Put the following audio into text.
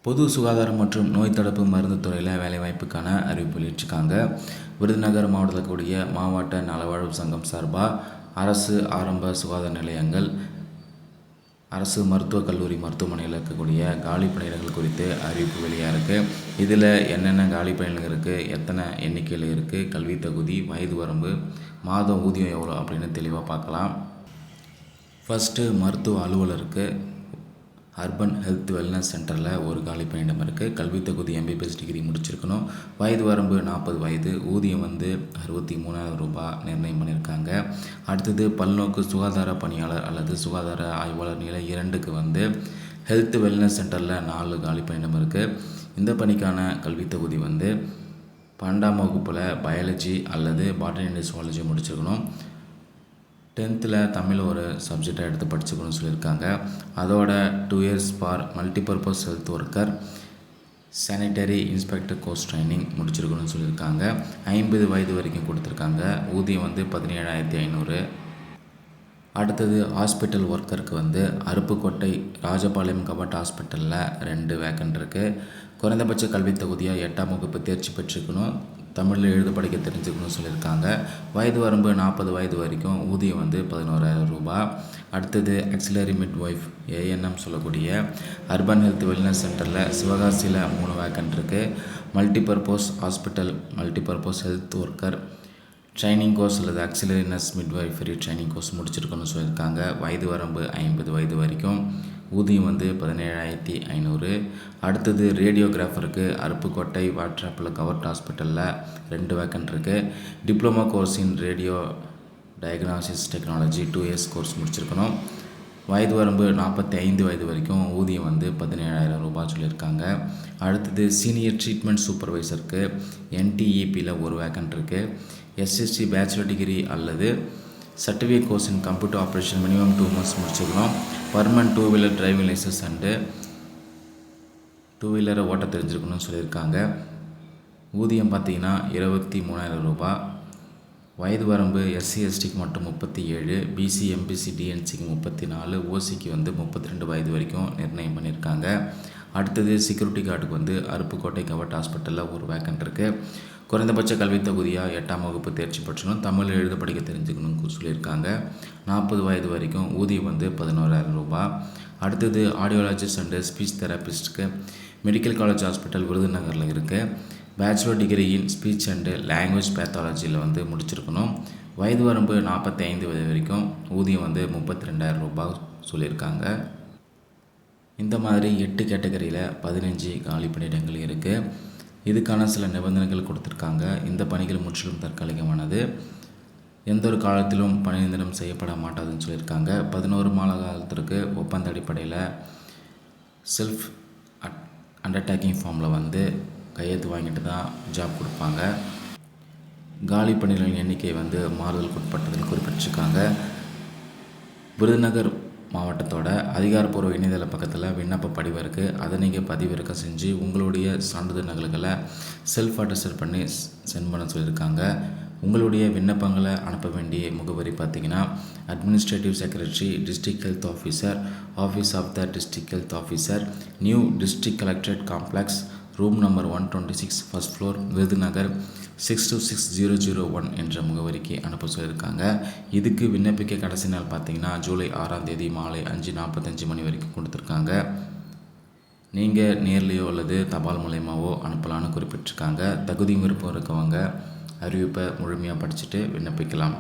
பொது சுகாதாரம் மற்றும் நோய் தடுப்பு மருந்து துறையில் வேலைவாய்ப்புக்கான அறிவிப்பு வெளியிட்டிருக்காங்க. விருதுநகர் மாவட்டத்தில் கூடிய மாவட்ட நலவாழ்வு சங்கம் சார்பாக அரசு ஆரம்ப சுகாதார நிலையங்கள், அரசு மருத்துவக் கல்லூரி மருத்துவமனையில் இருக்கக்கூடிய காலி பணியிடங்கள் குறித்து அறிவிப்பு வெளியாக இருக்குது. இதில் என்னென்ன காலி பணியிடங்கள் இருக்குது, எத்தனை எண்ணிக்கையில் இருக்குது, கல்வி தகுதி, வயது வரம்பு, மாதம் ஊதியம் எவ்வளோ அப்படின்னு தெளிவாக பார்க்கலாம். ஃபஸ்ட்டு மருத்துவ அலுவலருக்கு அர்பன் ஹெல்த் வெல்னஸ் சென்டரில் ஒரு காலி பணியிடம் இருக்குது. கல்வி தகுதி MBBS டிகிரி முடிச்சிருக்கணும். வயது வரம்பு 40 வயது. ஊதியம் 63,000 ரூபாய் நிர்ணயம் பண்ணியிருக்காங்க. அடுத்தது பல்நோக்கு சுகாதார பணியாளர் அல்லது சுகாதார ஆய்வாளர் நிலை 2க்கு ஹெல்த் வெல்னஸ் சென்டரில் 4 காலி பணியிடம் இருக்குது. இந்த பணிக்கான கல்வி தகுதி 12ஆம் வகுப்பில் பயாலஜி அல்லது பாட்டனி அண்ட் ஜூவாலஜி முடிச்சிருக்கணும். 10th தமிழ் ஒரு சப்ஜெக்டாக எடுத்து படிச்சுக்கணும்னு சொல்லியிருக்காங்க. அதோட 2 years for multipurpose health worker sanitary inspector course training முடிச்சிருக்கணும்னு சொல்லியிருக்காங்க. 50 வயது வரைக்கும் கொடுத்துருக்காங்க. ஊதியம் 17,500. அடுத்தது ஹாஸ்பிட்டல் ஒர்க்கருக்கு அருப்புக்கோட்டை ராஜபாளையம் கவர்ட் ஹாஸ்பிட்டலில் 2 வேக்கன்ட் இருக்குது. குறைந்தபட்ச கல்வி தகுதியாக 8ஆம் வகுப்பு தேர்ச்சி பெற்றிருக்கணும். தமிழில் எழுத படிக்க தெரிஞ்சுக்கணும்னு சொல்லியிருக்காங்க. வயது வரம்பு 40 வயது வரைக்கும். ஊதியம் 11,000 ரூபாய். அடுத்தது ஆக்சிலரி மிட்வைஃப் ANM சொல்லக்கூடிய அர்பன் ஹெல்த் வெல்னஸ் சென்டரில் சிவகாசியில் 3 வேக்கன்ட் இருக்குது. Multipurpose hospital multipurpose health worker training course அல்லது auxiliary nurse midwifery training course முடிச்சிருக்கணும்னு சொல்லியிருக்காங்க. வயது வரம்பு 50 வயது வரைக்கும். ஊதியம் 17,500. அடுத்தது ரேடியோகிராஃபருக்கு அருப்புக்கோட்டை வாட்ராப்பில் கவர்ட் ஹாஸ்பிட்டலில் 2 வேக்கன்ட் இருக்குது. Diploma course in radio diagnosis technology 2 years course முடிச்சிருக்கணும். வயது வரம்பு 45 வயது வரைக்கும். ஊதியம் 17,000 ரூபாய் சொல்லியிருக்காங்க. அடுத்தது சீனியர் ட்ரீட்மெண்ட் சூப்பர்வைசருக்கு NTEPயில் 1 வேக்கன்ட் இருக்குது. SSC பேச்சுலர் டிகிரி அல்லது certificate course in computer operation minimum 2 months முடிச்சிருக்கணும். Permanent 2 wheeler driving licence and 2 வீலரை ஓட்ட தெரிஞ்சிருக்கணும்னு சொல்லியிருக்காங்க. ஊதியம் 23,000 ரூபாய். வயது வரம்பு SC STக்கு மட்டும் 37, BC MBC DNCக்கு 34, OCக்கு 32 வயது வரைக்கும் நிர்ணயம் பண்ணியிருக்காங்க. அடுத்தது செக்யூரிட்டி கார்டுக்கு அருப்புக்கோட்டை கவர்ட் ஹாஸ்பிட்டலில் 1 வேக்கன்ட் இருக்குது. குறைந்தபட்ச கல்வி தகுதியாக 8ஆம் வகுப்பு தேர்ச்சி பெற்றணும். தமிழ் எழுத படிக்க தெரிஞ்சுக்கணும்னு சொல்லியிருக்காங்க. 40 வயது வரைக்கும். ஊதியம் 11,000 ரூபாய். அடுத்தது ஆடியோலஜிஸ்ட் அண்டு ஸ்பீச் தெரபிஸ்ட்டுக்கு மெடிக்கல் காலேஜ் ஹாஸ்பிட்டல் விருதுநகரில் இருக்குது. Bachelor degree in speech and language பேத்தாலஜியில் முடிச்சிருக்கணும். வயது வரம்பு 45 வயது வரைக்கும். ஊதியம் 32,000 ரூபாய் சொல்லியிருக்காங்க. இந்த மாதிரி 8 கேட்டகரியில் 15 காலி பணியிடங்கள் இருக்குது. இதுக்கான சில நிபந்தனைகள் கொடுத்துருக்காங்க. இந்த பணிகள் முற்றிலும் தற்காலிகமானது. எந்த ஒரு காலத்திலும் பணி நிரந்தரம் செய்யப்பட மாட்டாதுன்னு சொல்லியிருக்காங்க. 11 மாத காலத்திற்கு ஒப்பந்த அடிப்படையில் செல்ஃப் அண்டர்டேக்கிங் ஃபார்மில் கையெழுத்து வாங்கிட்டு தான் ஜாப் கொடுப்பாங்க. காலி பணிகளின் எண்ணிக்கை மாறுதலுக்கு உட்பட்டதுன்னு குறிப்பிட்டிருக்காங்க. விருதுநகர் மாவட்டத்தோட அதிகாரப்பூர்வ இணையதள பக்கத்தில் விண்ணப்ப படிவம் இருக்குது. அதை நீங்கள் பதிவிறக்க செஞ்சு உங்களுடைய சான்றிதழ் நகல்களை செல்ஃப் அட்டஸ்டட் பண்ணி சென்ட் பண்ண சொல்லியிருக்காங்க. உங்களுடைய விண்ணப்பங்களை அனுப்ப வேண்டிய முகவரி பார்த்திங்கன்னா administrative secretary, district health officer, office of the district health officer, new district collectorate complex, room number 126, first floor, Virudhunagar 626001 என்ற முகவரிக்கு அனுப்ப சொல்லியிருக்காங்க. இதுக்கு விண்ணப்பிக்க கடைசி நாள் பார்த்திங்கன்னா ஜூலை 6ஆம் தேதி மாலை 5:45 மணி வரைக்கும் கொடுத்துருக்காங்க. நீங்கள் நேர்லேயோ அல்லது தபால் மூலயமாவோ அனுப்பலான்னு குறிப்பிட்டிருக்காங்க. தகுதி விருப்பம் இருக்கவங்க அறிவிப்பை முழுமையாக படிச்சுட்டு விண்ணப்பிக்கலாம்.